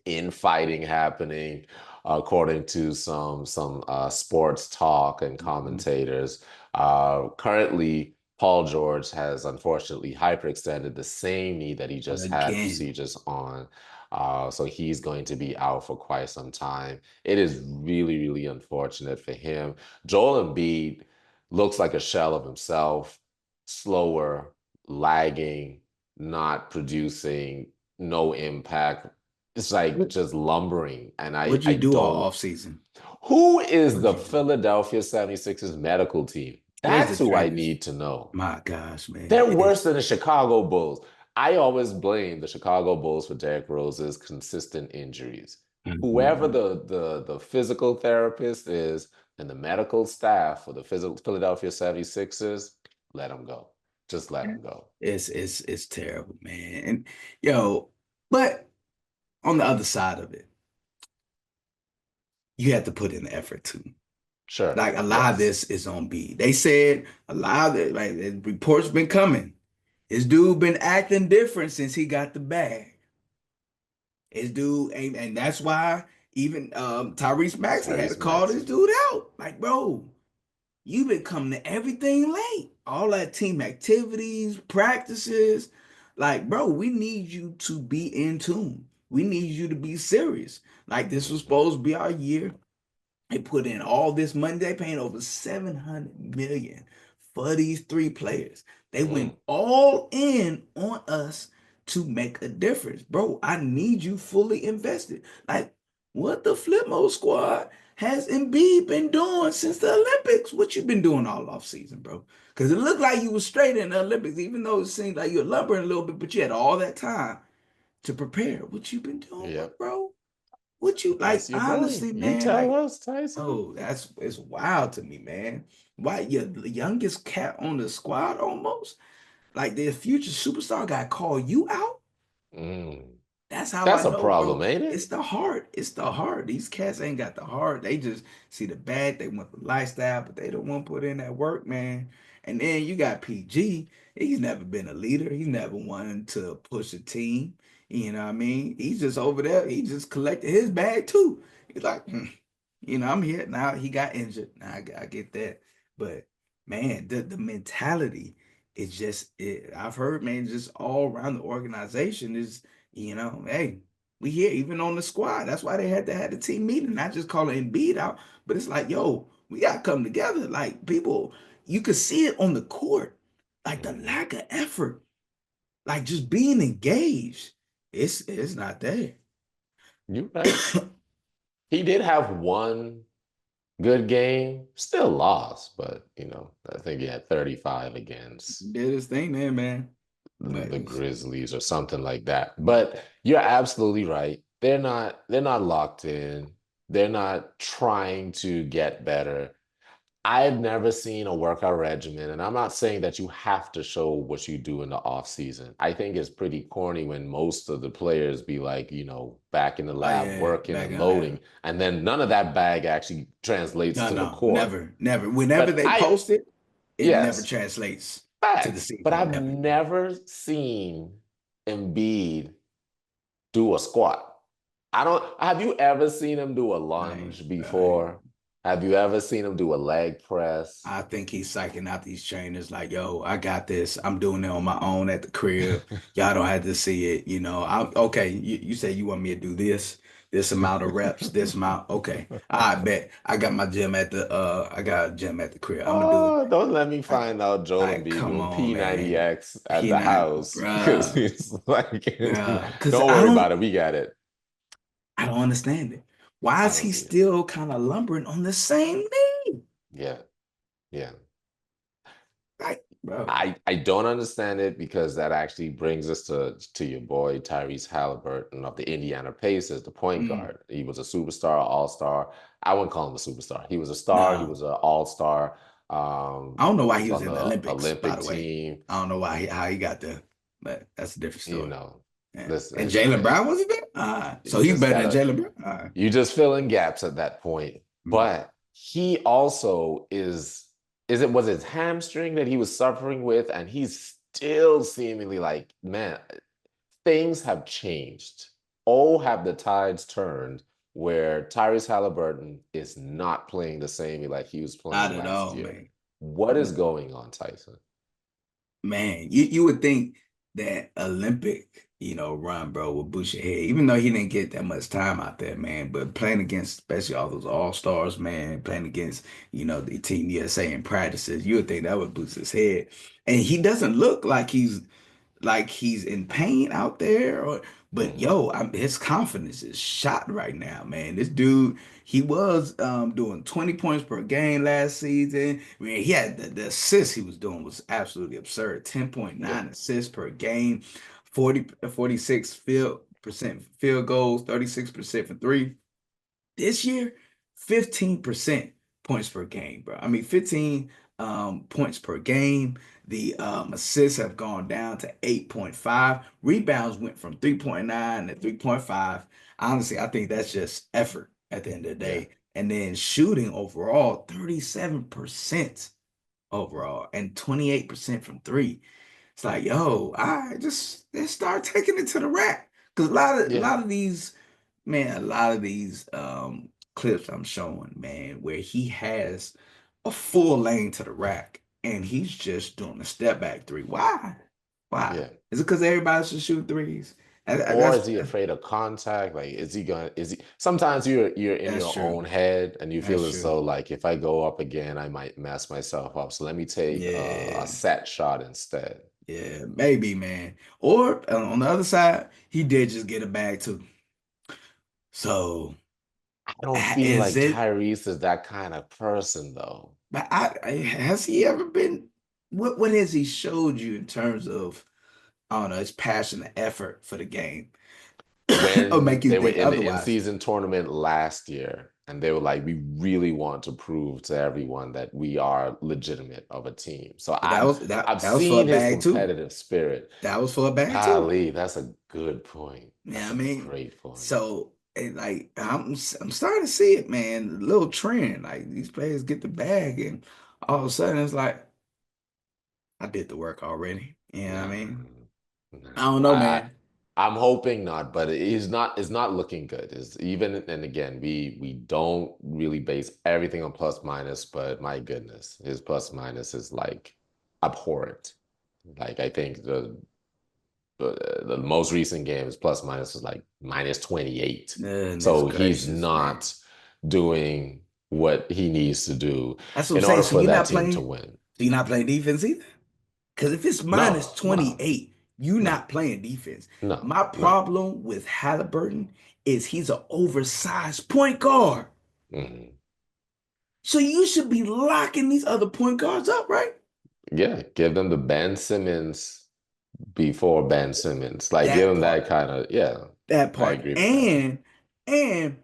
B: infighting happening, according to some sports talk and
A: Mhm.
B: commentators. Currently, Paul George has unfortunately hyperextended the same knee that he just had
A: Again.
B: procedures on. So he's going to be out for quite some time. It is really, really unfortunate for him. Joel Embiid looks like a shell of himself, slower, lagging, not producing, no impact. It's like
A: What
B: just lumbering. And I,
A: what'd you
B: I
A: do all
B: don't.
A: off season?
B: Who is
A: What'd
B: the
A: you do?
B: Philadelphia 76ers medical team?
A: Where's the
B: That's who I
A: trainers?
B: need to know.
A: My gosh, man.
B: They're worse than the Chicago Bulls. I always blame the Chicago Bulls for Derrick Rose's consistent injuries. Whoever
A: Mhm.
B: the physical therapist is and the medical staff for the Philadelphia 76ers, let them go. Just let them go.
A: It's terrible, man. And yo, but on the other side of it, you have to put in the effort too.
B: Sure.
A: Like a lot of
B: Yes.
A: this is on B. They said a lot of it, like the reports been coming. This dude been acting different since he got the bag. His dude, and that's why even Tyrese Maxey had to
B: Tyrese
A: call this
B: Maxey.
A: dude out. Like, bro, you been coming to everything late. All that team activities, practices. Like, bro, we need you to be in tune. We need you to be serious. Like, this was
B: Mhm.
A: supposed to be our year. They put in all this money. They paying over 700 million for these three players. They
B: Mm.
A: went all in on us to make a difference. Bro, I need you fully invested. Like, what the flip mode squad has Embiid been doing since the Olympics? What you been doing all off season, bro? Because it looked like you was straight in the Olympics, even though it seemed like you're lumbering a little bit, but you had all that time to prepare. What you been doing,
B: Yep.
A: bro? What you like,
B: That's your boy.
A: honestly,
B: You
A: man?
B: tell
A: Like,
B: us, Tyson.
A: oh, that's it's wild to me, man. Why you're the youngest cat on the squad almost? Like the future superstar got called you out?
B: Mm.
A: That's how I
B: That's a
A: know,
B: problem,
A: bro.
B: ain't
A: It's
B: it?
A: the heart. It's the heart. These cats ain't got the heart. They just see the bag. They want the lifestyle, but they don't want to put in that work, man. And then you got PG. He's never been a leader. He's never wanted to push a team. You know what I mean? He's just over there. He just collected his bag too. He's like, I'm here now. He got injured. Now I get that. But man, the mentality is just it. I've heard, man, just all around the organization is hey, we here even on the squad. That's why they had to have the team meeting, not just calling Embiid out, but it's like, yo, we gotta come together. Like people, you could see it on the court, like the
B: Mhm.
A: lack of effort, like just being engaged. It's not there.
B: You're right. He did have one good game, still lost, but I think he had 35 against
A: Did his thing there, man. But
B: the
A: it's
B: Grizzlies or something like that. But you're absolutely right. They're not locked in. They're not trying to get better. I've never seen a workout regimen, and I'm not saying that you have to show what you do in the off season. I think it's pretty corny when most of the players be like, back in the
A: oh
B: lab
A: yeah,
B: working
A: back
B: and
A: in there.
B: loading, and then none of that bag actually translates
A: No,
B: to the
A: no,
B: court.
A: never, never. Whenever
B: But
A: they post it, it never
B: yes,
A: translates to the
B: facts. But
A: season.
B: I've
A: Never.
B: never seen Embiid do a squat. I don't, have you ever seen him do a
A: I ain't,
B: lunge
A: I ain't.
B: before? Have you ever seen him do a leg press?
A: I think he's psyching out these trainers like, yo, I got this. I'm doing it on my own at the crib. Y'all don't have to see it. You know, I'm okay. You say you want me to do this amount of reps, this amount. Okay. I bet I got my gym at the I got a gym at the crib. I'm gonna do it.
B: Oh, don't let me
A: Like,
B: find out Joel
A: like,
B: Embiid
A: come
B: doing
A: on, man.
B: P90X at the
A: P9,
B: house because
A: bruh,
B: he's like,
A: bruh. Cause
B: don't worry about it. We got it.
A: I don't understand it. Why
B: I
A: is
B: don't
A: he
B: see it.
A: still kind of lumbering on the same knee?
B: Yeah, yeah.
A: Like, bro.
B: I don't understand it because that actually brings us to your boy Tyrese Halliburton of the Indiana Pacers, the point
A: Mm,
B: guard. He was a superstar, all-star. I wouldn't call him a superstar. He was a star. He
A: no.
B: was an all-star.
A: I don't know
B: He
A: why
B: was
A: he was
B: on
A: in the
B: the
A: Olympics, by
B: Olympic
A: the way.
B: team.
A: I don't know why how he got there, but that's a different
B: You
A: story.
B: know,
A: Yeah. And
B: listen,
A: Jalen Brown wasn't there? So
B: you
A: he's
B: just
A: better than
B: gotta
A: Jalen Brown? All right.
B: you just fill in gaps at that point.
A: Mm.
B: But he also is it was his hamstring that he was suffering with, and he's still seemingly like, man, things have changed. Oh, have the tides turned where Tyrese Halliburton is not playing the same like he was
A: Not
B: playing
A: at
B: last
A: all,
B: year.
A: man.
B: What is going on, Tyson?
A: Man, you would think that Olympic, run, bro, would boost your head, even though he didn't get that much time out there, man. But playing against, especially all those all-stars, man, playing against, the Team USA in practices, you would think that would boost his head. And he doesn't look like he's in pain out there but
B: Mhm.
A: yo, his confidence is shot right now, man. This dude, he was doing 20 points per game last season. I mean, he had the assists he was doing was absolutely absurd.
B: Yeah,
A: 10.9 assists per game, 46 field field goals, 36% for three. This year, 15% points per game, bro. I mean, 15 points per game. The assists have gone down to 8.5. Rebounds went from 3.9 to 3.5. Honestly, I think that's just effort at the end of the
B: yeah,
A: day. And then shooting overall, 37% overall and 28% from three. It's like, yo, I just let's start taking it to the rack. Because a lot of a
B: yeah,
A: lot of these, man, a lot of these clips I'm showing, man, where he has a full lane to the rack and he's just doing a step back three. Why? Why?
B: yeah.
A: Is it because everybody should shoot threes?
B: Or
A: That's
B: is he afraid of contact? Like, is he sometimes you're in
A: that's
B: your
A: true.
B: own head and you
A: That's
B: feel as
A: true.
B: though like if I go up again, I might mess myself up. So let me take a
A: Yeah.
B: set shot instead.
A: Yeah, maybe, man. Or on the other side, he did just get a bag too. So
B: I don't feel
A: is
B: like
A: it?
B: Tyrese is that kind of person though.
A: But has he ever been? What has he showed you in terms of I don't know his passion and effort for the game, or
B: When
A: make you
B: they were
A: think
B: in the
A: otherwise?
B: in-season tournament last year, and they were like, we really want to prove to everyone that we are legitimate of a team. So
A: But that was that
B: I've
A: that was for a
B: seen his
A: bag too.
B: competitive spirit.
A: That was for a bag too.
B: Ali, that's a good point.
A: Yeah,
B: That's
A: I
B: a
A: mean,
B: great point.
A: so and like I'm starting to see it, man. A little trend. Like these players get the bag, and all of a sudden it's like I did the work already. You know what I
B: No,
A: mean?
B: no.
A: I don't know, man.
B: I'm hoping not, but it's not looking good. Is even and again, we don't really base everything on plus minus, but my goodness, his plus minus is like abhorrent. Like I think the most recent game is plus minus was like minus 28.
A: Goodness
B: So he's
A: gracious, man.
B: not doing what he needs to do
A: That's what I'm
B: in
A: saying.
B: order
A: So
B: for
A: you're
B: that
A: not
B: team to
A: playing.
B: win.
A: So you're not playing defense either. Because if it's minus
B: No, no,
A: 28, you
B: no,
A: not playing defense.
B: no,
A: My
B: no.
A: problem with Halliburton is he's an oversized point guard.
B: Mhm.
A: So you should be locking these other point guards up, right?
B: Yeah, give them the Ben Simmons before Ben Simmons. Like give
A: That
B: them that
A: part.
B: kind of, yeah,
A: That
B: I
A: part.
B: agree with that.
A: And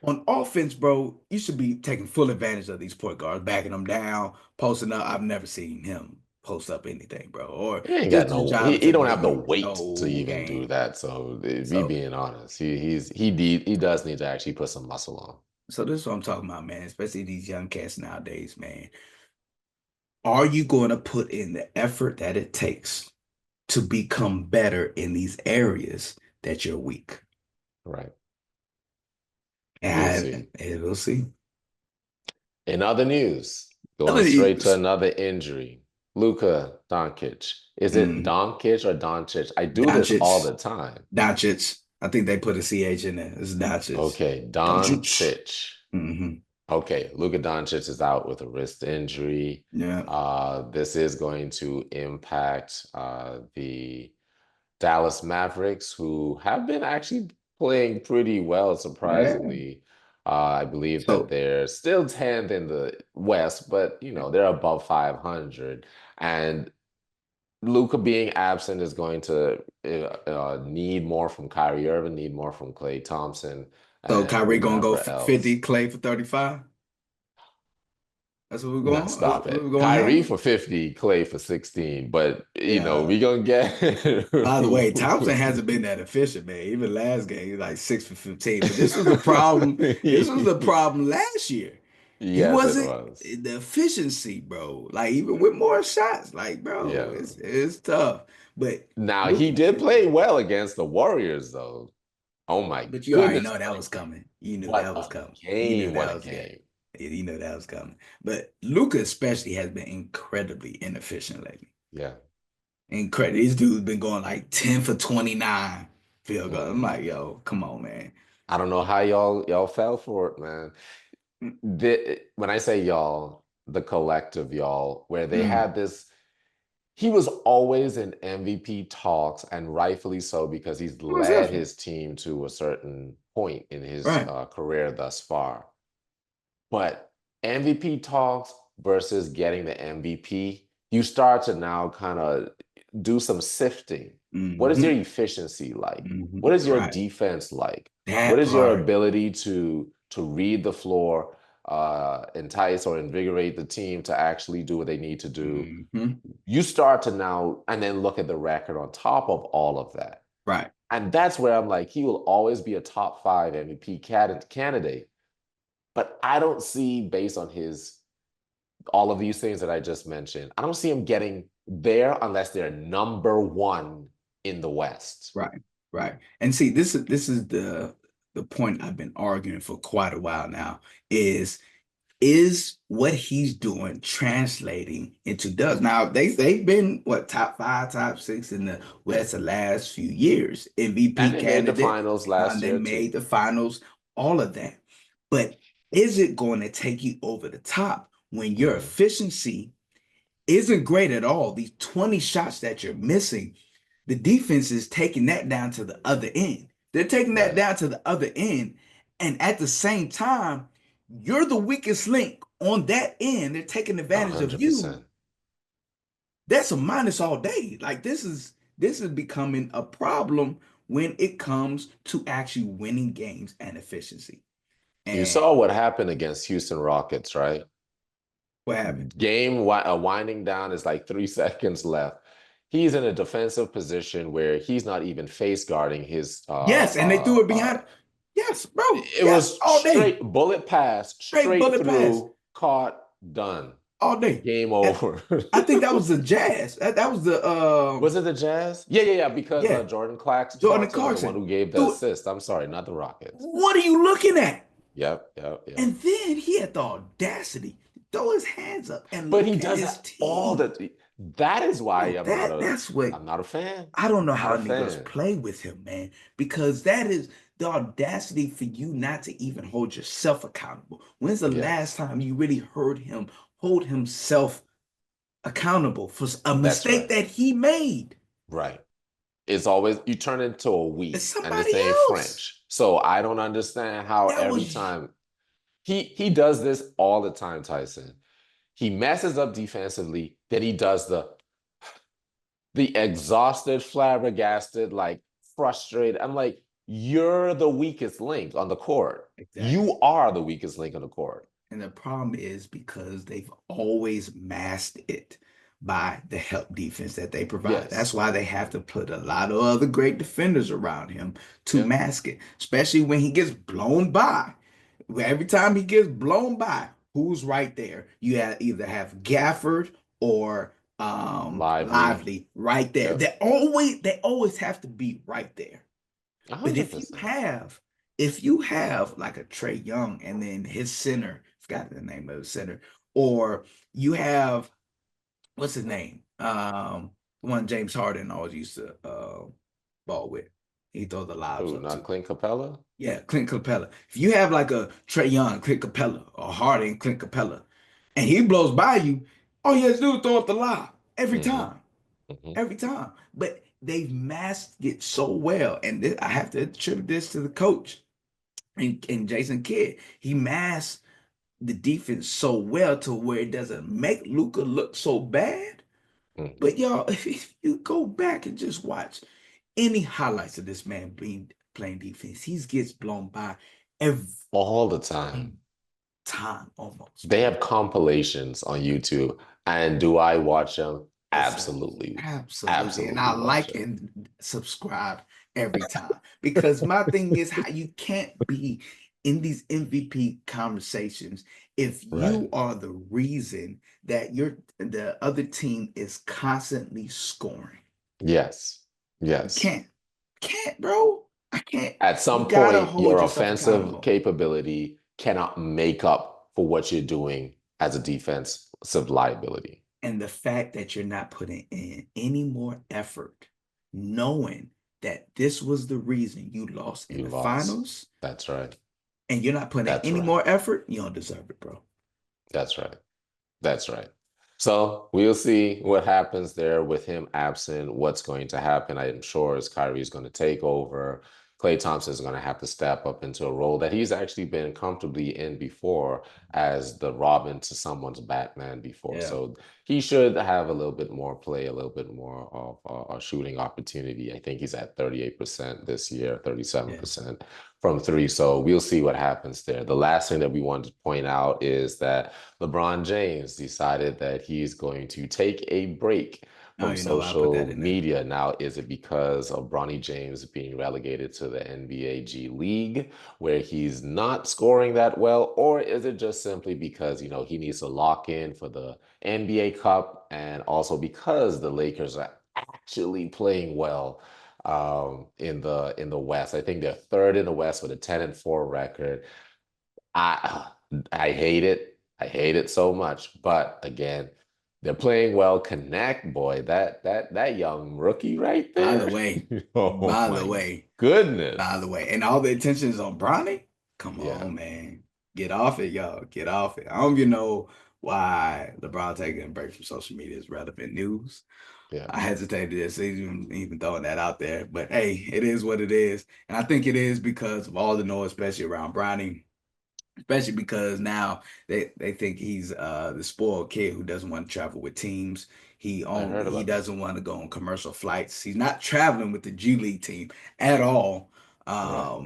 A: on offense, bro, you should be taking full advantage of these point guards, backing them down, posting up. I've never seen him post up anything, bro, or
B: He ain't got
A: just
B: no
A: driving to
B: he
A: the
B: don't have the
A: basket.
B: weight to
A: No
B: even do
A: game.
B: that. So me
A: So
B: being honest, he does need to actually put some muscle on.
A: So this is what I'm talking about, man. Especially these young cats nowadays, man. Are you going to put in the effort that it takes to become better in these areas that you're weak?
B: Right. We'll
A: And
B: see.
A: we'll see.
B: In other news,
A: Other
B: going
A: than
B: straight to another injury, Luka Doncic. Is it
A: mm,
B: Doncic or Doncic? I do this all
A: Doncic,
B: the time.
A: Doncic. I think they put a CH in there. It's Doncic.
B: Okay,
A: Doncic.
B: Doncic.
A: Hmm.
B: Okay, Luka Doncic is out with a wrist injury.
A: Yeah.
B: This is going to impact the Dallas Mavericks, who have been actually playing pretty well,
A: Yeah.
B: surprisingly. I believe that
A: So,
B: they're still 10th in the West, but they're above 500. And Luka being absent is going to need more from Kyrie Irving, need more from Klay Thompson,
A: so
B: and
A: Kyrie gonna go
B: whomever
A: for 50,
B: else.
A: Clay for 35. That's what we're
B: No,
A: going. That's
B: stop
A: what we're
B: it.
A: going to
B: Kyrie
A: have.
B: for 50, Clay for 16. But
A: Yeah.
B: we gonna get
A: By the way, Thompson hasn't been that efficient, man. Even last game, he was like 6 for 15. But this was the problem. This was the problem last year. He
B: Yes, it
A: wasn't
B: was.
A: the efficiency, bro. Like even with more shots, like bro,
B: Yeah.
A: it's tough. But
B: Now
A: Luka,
B: he did play well against the Warriors, though. Oh my
A: but you already
B: goodness,
A: know
B: what
A: that
B: a
A: was
B: game.
A: coming. You knew
B: What
A: that was
B: a
A: coming. You knew
B: game. What
A: that
B: a
A: was good.
B: game.
A: You know that was coming. But Luka especially has been incredibly inefficient lately.
B: Yeah.
A: Incredible. This dude's been going like 10 for 29 field goal. I'm
B: Hmm.
A: like, yo, come on, man.
B: I don't know how y'all fell for it, man. When I say y'all, the collective y'all, where they
A: Mm,
B: had this, he was always in MVP talks, and rightfully so, because he's
A: what's
B: led
A: happening?
B: his team to a certain point in his
A: Right.
B: career thus far. But MVP talks versus getting the MVP, you start to now kind of do some sifting. What is your
A: Hmm.
B: efficiency like?
A: Hmm.
B: What is your
A: Right.
B: defense like? What
A: That
B: is your
A: part.
B: ability to read the floor, entice or invigorate the team to actually do what they need to do?
A: Hmm.
B: You start to now and then look at the record on top of all of that.
A: Right.
B: And that's where I'm like, he will always be a top five MVP candidate. But I don't see, based on his all of these things that I just mentioned, I don't see him getting there unless they're number one in the West.
A: Right. Right. And see, this is the point I've been arguing for quite a while now is what he's doing translating into does. Now they've been what top five, top six in the
B: Yeah.
A: West the last few years,
B: And
A: MVP
B: they made the
A: candidate.
B: finals last
A: They
B: year too.
A: made the finals, all of that. But is it going to take you over the top when your
B: Mm,
A: efficiency isn't great at all? These 20 shots that you're missing, the defense is taking that down to the other end. They're taking that
B: right.
A: down to the other end. And at the same time, you're the weakest link on that end. They're taking advantage of you.
B: 100%.
A: That's a minus all day. Like this is becoming a problem when it comes to actually winning games and efficiency.
B: You
A: And
B: saw what happened against Houston Rockets, right?
A: what happened?
B: Winding down is like 3 seconds left. He's in a defensive position where he's not even face guarding his
A: Yes, and they threw it behind. Yes, bro.
B: it
A: Yes,
B: was
A: all day.
B: straight bullet pass,
A: Straight
B: straight
A: bullet pass
B: through, caught, done.
A: all day.
B: Game
A: And
B: over.
A: I think that was the Jazz. That was the
B: Was it the Jazz? Yeah, yeah, yeah, because
A: yeah,
B: Jordan
A: Jordan
B: Clarkson is the one
A: Clarkson.
B: who gave the
A: Dude,
B: assist. I'm sorry, not the Rockets.
A: what are you looking at?
B: Yep, yep, yep.
A: And then he had the audacity to throw his hands up and
B: But he
A: look at
B: does
A: his
B: that all
A: team.
B: the that is why
A: Bro, that's what
B: I'm not a fan.
A: I don't know
B: Not
A: how
B: a
A: Negroes
B: fan.
A: play with him, man, because that is the audacity for you not to even hold yourself accountable. When's the last
B: Yes,
A: time you really heard him hold himself accountable for a
B: that's
A: mistake
B: right.
A: that he made?
B: Right. It's always you turn into a
A: It's
B: we, and
A: somebody
B: this ain't
A: else.
B: French. So I don't understand how
A: That
B: every
A: was
B: time he does this all the time, Tyson. He messes up defensively, then he does the exhausted, flabbergasted, like frustrated. I'm like, you're the weakest link on the court.
A: exactly.
B: You are the weakest link on the court.
A: And the problem is because they've always masked it by the help defense that they provide. That's
B: Yes.
A: why they have to put a lot of other great defenders around him to
B: Yeah.
A: mask it, especially when he gets blown by. Every time he gets blown by, who's right there? Either have Gafford or
B: Lively.
A: Lively right there.
B: Yep.
A: They always have to be right there. But
B: 100%.
A: if you have like a Trey Young and then his center forgot the name of the center. Or you have what's his name? One James Harden always used to ball with. He throws the lobs
B: Who,
A: up
B: not
A: too.
B: Clint Capella?
A: Yeah, Clint Capella. If you have like a Trey Young, Clint Capella, or Harden, Clint Capella, and he blows by you, all you have to do is throw up the lob
B: Hmm. Hmm.
A: every time. But they've masked it so well, and I have to attribute this to the coach and Jason Kidd. He masked the defense so well to where it doesn't make Luka look so bad.
B: Hmm.
A: But y'all, if you go back and just watch any highlights of this man being playing defense, he gets blown by every
B: All the time.
A: time almost,
B: They
A: man.
B: have compilations on YouTube, and do I watch them?
A: Yes, sir.
B: Absolutely,
A: Absolutely. And I
B: absolutely watch
A: like
B: them.
A: and subscribe every time because my thing is how you can't be in these MVP conversations if
B: Right.
A: you are the reason that the other team is constantly scoring.
B: Yes.
A: You
B: Yes.
A: can't, bro. I can't.
B: At
A: You
B: some
A: gotta
B: point,
A: hold
B: your
A: yourself
B: offensive
A: accountable.
B: capability cannot make up for what you're doing as a defensive liability.
A: And the fact that you're not putting in any more effort, knowing that this was the reason you lost in
B: You
A: the
B: lost.
A: finals,
B: That's right.
A: and you're not putting in
B: That's
A: any
B: right.
A: more effort, you don't deserve it, bro.
B: That's right. That's right. So we'll see what happens there with him absent, what's going to happen. I am sure as Kyrie is going to take over, Klay Thompson is going to have to step up into a role that he's actually been comfortably in before as the Robin to someone's Batman before.
A: Yeah,
B: So he should have a little bit more play, a little bit more of a shooting opportunity. I think he's at 38% this year,
A: yeah.
B: 37% from three. So we'll see what happens there. The last thing that we wanted to point out is that LeBron James decided that he's going to take a break
A: Oh,
B: from
A: you know, I'll put that
B: social
A: in there.
B: media. Now, is it because of Bronny James being relegated to the NBA G League, where he's not scoring that well, or is it just simply because, he needs to lock in for the NBA Cup and also because the Lakers are actually playing well in the West? I think they're third in the West with a 10-4 record. I hate it. I hate it so much. But again, they're playing well. Connect, boy. That young rookie right
A: By the
B: there.
A: way,
B: Oh
A: by the
B: my
A: way, by the
B: goodness.
A: way, and all the attention is on Bronny. Come
B: Yeah,
A: on, man. Get off it, y'all. Get off it. I don't even know why LeBron taking a break from social media is relevant news.
B: yeah.
A: I hesitated to just even throwing that out there, but hey, it is what it is, and I think it is because of all the noise, especially around Bronny, especially because now they think he's the spoiled kid who doesn't want to travel with teams.
B: I heard
A: He
B: about that.
A: doesn't want to go on commercial flights. He's not traveling with the G League team at all.
B: Right.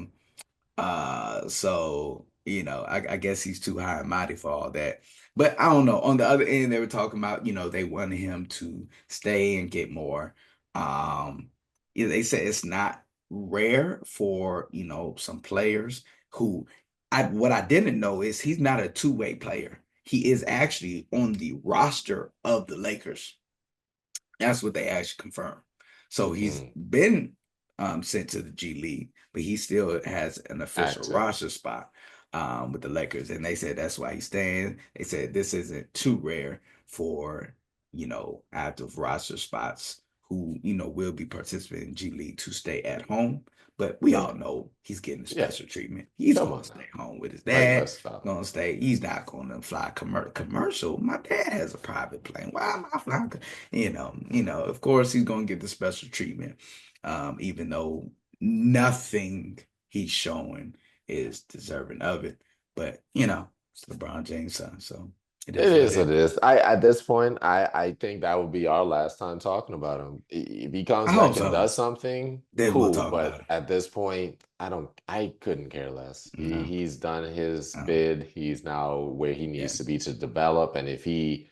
A: Um, so I guess he's too high and mighty for all that. But I don't know. On the other end, they were talking about, they wanted him to stay and get more. Um, they said it's not rare for, some players who what I didn't know is he's not a two-way player. He is actually on the roster of the Lakers. That's what they actually confirmed. So he's
B: Hmm.
A: been sent to the G League, but he still has an official
B: Active.
A: roster spot with the Lakers. And they said that's why he's staying. They said this isn't too rare for, active roster spots who, will be participating in G League to stay at home. But we
B: Yeah.
A: all know he's getting
B: Yeah.
A: special treatment. He's
B: Come
A: going to
B: on
A: stay
B: now.
A: home with his
B: Like,
A: dad.
B: let's stop.
A: Going to stay. He's not going to fly commercial. My dad has a private plane. Why am I flying? Of course he's gonna get the special treatment, even though nothing he's showing is deserving of it. But it's LeBron James' son, so it
B: It
A: is what
B: is
A: it is.
B: what it is. At this point, I think that would be our last time talking about him. If he
A: I
B: comes
A: hope
B: back and
A: so.
B: does something,
A: Then we'll
B: cool.
A: talk about
B: But
A: it.
B: at this point, I couldn't care less.
A: No,
B: He's done his
A: no,
B: bid. He's now where he
A: yeah.
B: needs to be to develop. And if he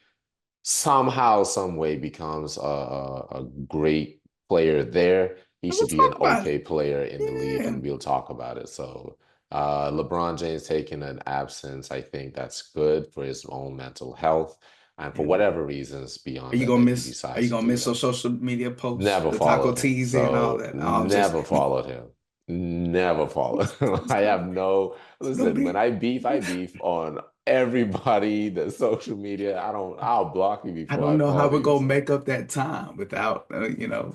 B: somehow, some way becomes a great player there, he
A: And we'll
B: should be an
A: talk about it.
B: okay player in the league,
A: Yeah,
B: and we'll talk about it. So, LeBron James taking an absence, I think that's good for his own mental health, and for
A: yeah.
B: whatever reasons
A: Are
B: beyond
A: you
B: that
A: gonna
B: that he
A: miss? Are you
B: decides to
A: gonna
B: do
A: miss those
B: that.
A: social media posts,
B: Never
A: the Taco
B: followed him.
A: Tuesday and all
B: So
A: that? No, I'm just
B: never followed him. Never followed.
A: he's
B: I have no,
A: gonna
B: listen, when
A: be.
B: I beef, I beef on everybody, the social media. I'll block you
A: I
B: before
A: don't
B: I
A: know how
B: follow
A: we're
B: you.
A: gonna
B: So
A: make up that time without,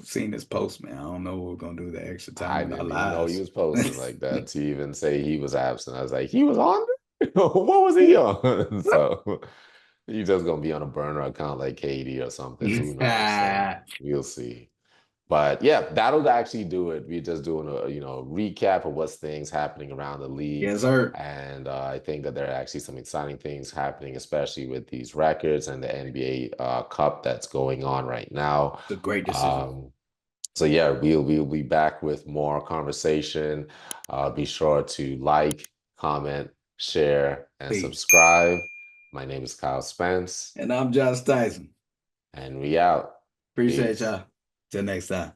A: seeing this post, man. I don't know what we're gonna do with the extra
B: I
A: time in our
B: didn't even know he
A: lives.
B: was posting like that to even say he was absent. I was like, he was on there? What was he on? So he's just gonna be on a burner account like Katie or something. Who knows? So we'll see. But yeah, that'll actually do it. We're just doing a recap of what's things happening around the league,
A: Yes, sir.
B: and I think that there are actually some exciting things happening, especially with these records and the NBA Cup that's going on right now.
A: It's a great decision.
B: Um, so yeah, we'll be back with more conversation. Be sure to like, comment, share, and
A: Peace.
B: subscribe. My name is Kyle Spence,
A: And I'm Josh Tyson.
B: and we out.
A: Appreciate
B: Peace.
A: y'all. Till next time.